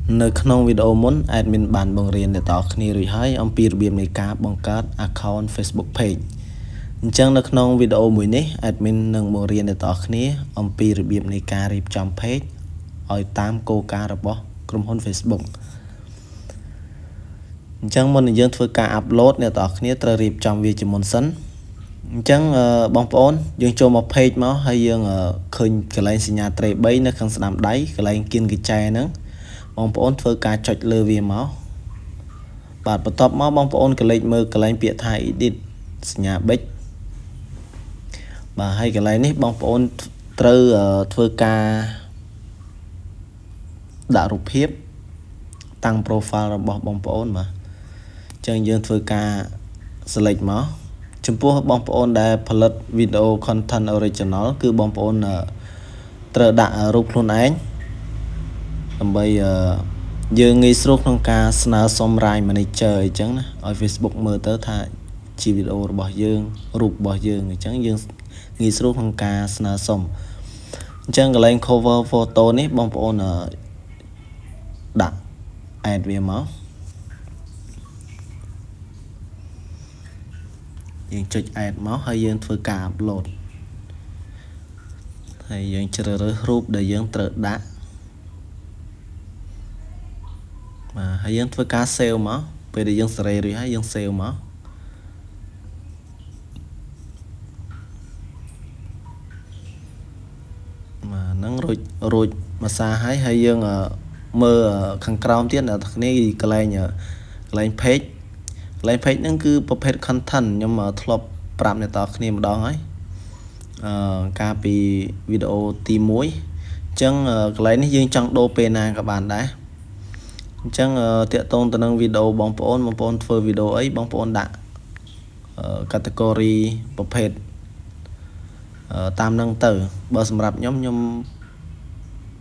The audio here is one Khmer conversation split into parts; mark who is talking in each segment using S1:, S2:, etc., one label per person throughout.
S1: Nơiក្នុងvideoមុន admin បានបង្រៀនអ្នកទាំងអស់គ្នារួចហើយអំពីរបៀបនៃការបង្កើត account Facebook page អញ្ចឹងនៅក្នុងវីដេអូមួយនេះ admin នឹងបង្រៀនអ្នកទាំងអស់គ្នាអំពីរបៀបនៃការរៀបចំ page ឲ្យតាមគោលការណ៍របស់ក្រុមហ៊ុន Facebook អញ្ចឹងមុននឹងយើងធ្វើការ upload អ្នកទាំងអស់គ្នាត្រូវរៀបចំវាជាមុនសិនអញ្ចឹងបងប្អូនយើងចូលមក page មកហើយយើងឃើញកន្លែងសញ្ញាត្រី3នៅខាងស្ដាំដៃកន្លែងគៀនកញ្ចែហ្នឹងបងប្អូនធ្វើការចុចលើវាមកបាទបន្ទាប់មកបងប្អូនកលេចមើលកន្លែងពាក្យថា edit សញ្ញា big បាទហើយកន្លែងនេះបងប្អូនត្រូវធ្វើការដាក់រូបភាពតាំង profile របស់បងប្អូនបាទអញ្ចឹងយើងធ្វើការ select មកចំពោះបងប្អូនដែលផលិត video content original គឺបងប្អូនត្រូវដាក់រូបខ្លួនឯងដើម្បីយើងងាយស្រួលក្នុងការស្នើសុំ Right Manager អញ្ចឹងណាឲ្យ Facebook មើលទៅថាជាវីដេអូរបស់យើងរូបរបស់យើងអញ្ចឹងយើងងាយស្រួលក្នុងការស្នើសុំអញ្ចឹងកន្លែង cover photo នេះបងប្អូនដាក់ add វាមកយើងចុច add មកហើយយើងធ្វើការ upload ហើយយើងជ្រើសរើសរូបដែលយើងត្រូវដាក់បាទហើយយើងធ្វើការ save មកពេលដែលយើងសេរីរួចហើយយើង save មកបាទហ្នឹងរួចមួយសារហើយយើងមើលខាងក្រោមទៀតអ្នកទាំងគ្នាកន្លែង page ហ្នឹងគឺប្រភេទ content ខ្ញុំធ្លាប់ប្រាប់អ្នកទាំងគ្នាម្ដងហើយកាលពីវីដេអូទី1អញ្ចឹងកន្លែងនេះយើងចង់ដូរពេលណាក៏បានដែរអញ្ចឹងតាក់ទងទៅនឹងវីដេអូបងប្អូនធ្វើវីដេអូអីបងប្អូនដាក់category ប្រភេទតាមនឹងទៅបើសម្រាប់ខ្ញុំ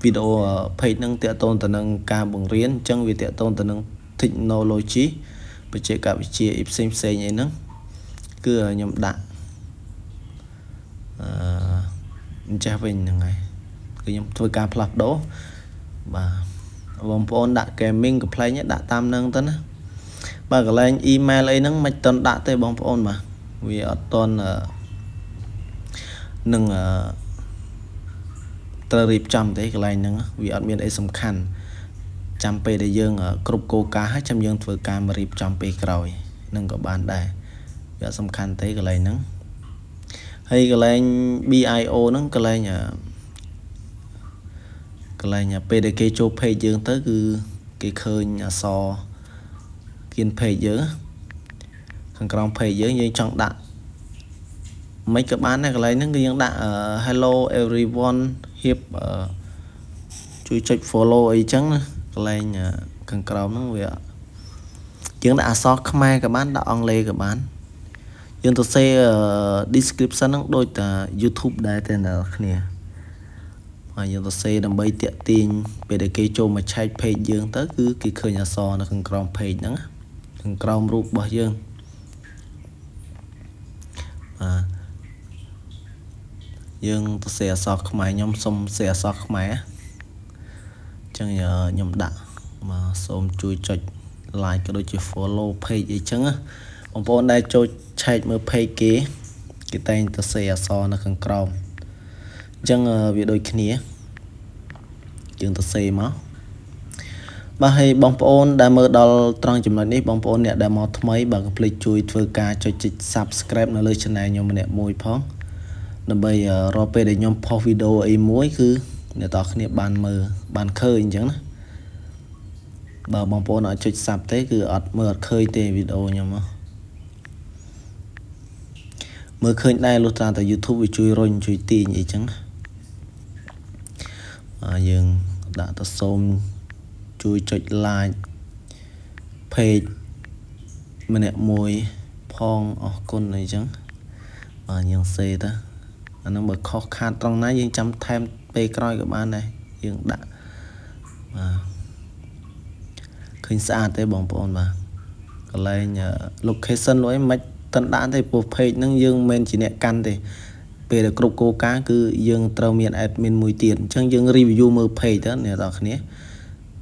S1: វីដេអូ page ហ្នឹងតាក់ទងទៅនឹងការបង្រៀនអញ្ចឹងវាតាក់ទងទៅនឹង technology បច្ចេកវិទ្យាផ្សេងអីហ្នឹងគឺខ្ញុំដាក់អញ្ចេះវិញហ្នឹងហើយគឺខ្ញុំធ្វើការផ្លាស់ប្ដូរបាទបងប្អូនដាក់ gaming complaint ដាក់តាមហ្នឹងទៅណាបាទកន្លែង email អីហ្នឹងមិនទាន់ដាក់ទេបងប្អូនបាទវាអត់ទាន់នឹងត្រូវរៀបចំទេកន្លែងហ្នឹងវាអត់មានអីសំខាន់ចាំពេលដែលយើងគ្រប់គោលការណ៍ហើយចាំយើងធ្វើការមករៀបចំពេលក្រោយនឹងក៏បានដែរវាសំខាន់ទេកន្លែងហ្នឹងហើយកន្លែង bio ហ្នឹងកន្លែងពេលដែលគេចូល page យើងទៅគឺគេឃើញអក្សរគៀន page យើងខាងក្រោម page យើងចង់ដាក់មិនក៏បានដែរកន្លែងហ្នឹងគឺយើងដាក់ hello everyone ហៀបជួយចុច follow អីចឹងណាកន្លែងខាងក្រោមហ្នឹងវាយើងដាក់អក្សរខ្មែរក៏បានដាក់អង់គ្លេសក៏បានយើងទៅសេ description ហ្នឹងដូចតែ YouTube ដែរតែអ្នកគ្នាហើយយើងទៅសេដើម្បីតាក់ទាញពេលដែលគេចូលមកឆែក page យើងទៅគឺគេឃើញអក្សរនៅខាងក្រោម page ហ្នឹងខាងក្រោមរូបរបស់យើងបាទយើងទៅសេអក្សរខ្មែរខ្ញុំសុំសេអក្សរខ្មែរអញ្ចឹងខ្ញុំដាក់មកសូមជួយចុច like ក៏ដូចជា follow page អីចឹងបងប្អូនដែលចូលឆែកមើល page គេតែងទៅសេអក្សរនៅខាងក្រោមអញ្ចឹងវាដូចគ្នាយើងទៅសេមកបាទហើយបងប្អូនដែលមើលដល់ត្រង់ចំណុចនេះបងប្អូនអ្នកដែលមកថ្មីបើកុំភ្លេចជួយធ្វើការចុច subscribe នៅលើ channel ខ្ញុំម្នាក់មួយផងដើម្បីរាល់ពេលដែលខ្ញុំផុសវីដេអូអីមួយគឺអ្នកទាំងគ្នាបានមើលបានឃើញអញ្ចឹងណាបើបងប្អូនអត់ចុច sub ទេគឺអត់មើលអត់ឃើញទេវីដេអូខ្ញុំមើលឃើញដែរលុះត្រាតែ YouTube វាជួយរុញជួយទាញអីចឹងយើងដាក់ទៅសូមជួយចុច like page ម្នាក់មួយផងអរគុណអីចឹងបាទយើងសេទៅអានឹងបើខុសខាតត្រង់ណាយើងចាំថែមពេលក្រោយក៏បានដែរយើងដាក់បាទឃើញស្អាតទេបងប្អូនបាទកន្លែង location នោះអីមិនតាន់ដាក់ទេព្រោះ page ហ្នឹងយើងមិនមែនជាអ្នកកាន់ទេពេលដែលគ្រប់គោលការណ៍គឺយើងត្រូវមាន admin មួយទៀតអញ្ចឹងយើង review មើល page ទៅអ្នកនរគ្នា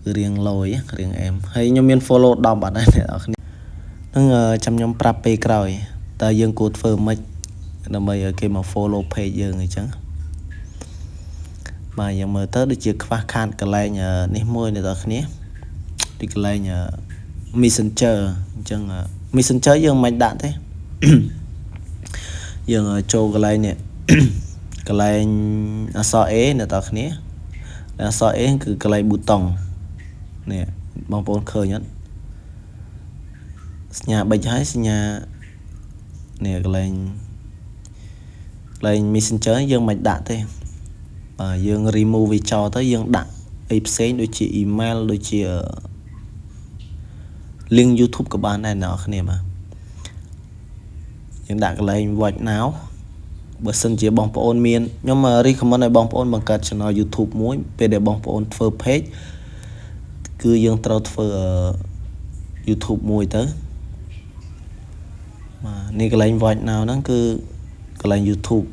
S1: riêng lôi riêng em hay nhóm miền follow đọc bạn này nâng chăm nhóm prap pe còi ta dương cột phơ mấy là mày cái mà follow page dương người chẳng mà giờ mở tới được chưa khóa khan cái này nhờ nếp môi này đó nhé đi cái này nhờ messenger chẳng messenger dương mạnh đạn thế dương cho cái này nè cái này so é này đó nhé là so é cứ cái này button nè bằng bốn khơi nhất nhà bây giờ nhà nè cái lên messenger dương mạnh đạn thế dương remove cho tới dương đặt send đôi chị email đôi chị link YouTube của bạn này nọ này mà dương đặt lên vạch não bữa sân chỉ bóng ôn miền nhưng mà recommend này bóng ôn bằng cách channel YouTube muối về để bóng ôn first page cứ dương trao first YouTube muối tới mà này cái lên vạch nào nó cứ cái lên YouTube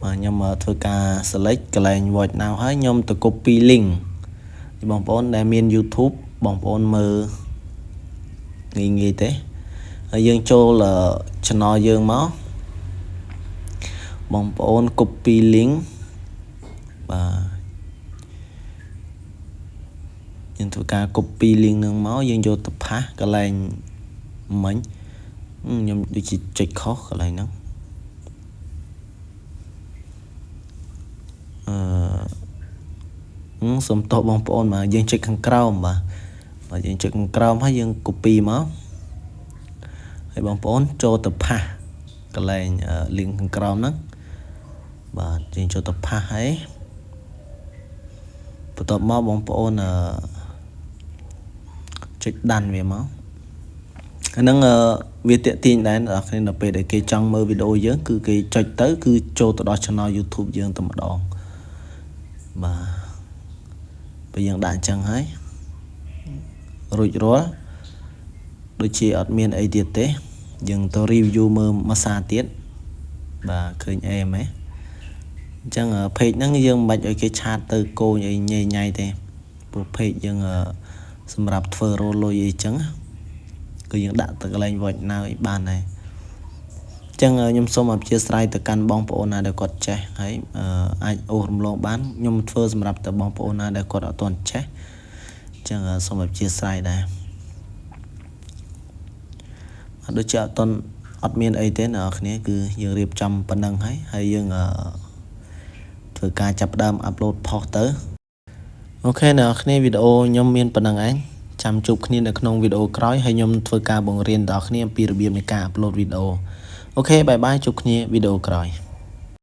S1: mà nhưng mà thôi cả select cái này vạch nào hết nhưng tôi copy link thì bóng ôn đại miền YouTube bóng ôn mơ nghỉ thế dương cho là channel dương máu bóng ôn copy link và nhưng thôi cả copy link nâng máu dương vô tập phá cái này mấy nhưng đi chỉ check khó cái này nó xong tổ bóng ôn mà dương check thằng crown mà dương check thằng crown hay dương copy máu hay bóng ôn cho tập phá cái này link thằng crown nó và dương cho tập phá ấy tập máu bóng ôn check đàn về máu cái năng việc tiện tin đấy là nên là về để cái trong mơ video dưỡng cứ cái check tới cứ cho tụi đó channel YouTube dưỡng tụi đó mà bây giờ đã chẳng hay rồi đó đôi chị admin ấy tiệt tế dừng tôi review mơ massage tiết và khơi em ấy chẳng ở page nó dương bạch ở cái chat từ cô nhảy nhảy thế bộ page dương xâm rạp phơ rô lôi gì chẳng cứ dương đã từ cái lệnh vạch nào bàn này chẳng nhung xô mập chia sẻ từ căn bóng bộ nào để có trẻ ấy ai ô lòng bán nhung phơ xâm rạp từ bóng bộ nào để có toàn trẻ chẳng xô mập chia sẻ đây đôi chợ tuần admin ấy thế nào này cứ dương riêng trăm phần năng hay dương thử ca chập đam upload post tới ok nào này video nhóm miền phần năng ấy chăm chụp khi ở trong video crói hay nhóm thử ca bằng riêng đó khi em piរបៀបនៃការ upload video ok bye bye chụp khi video crói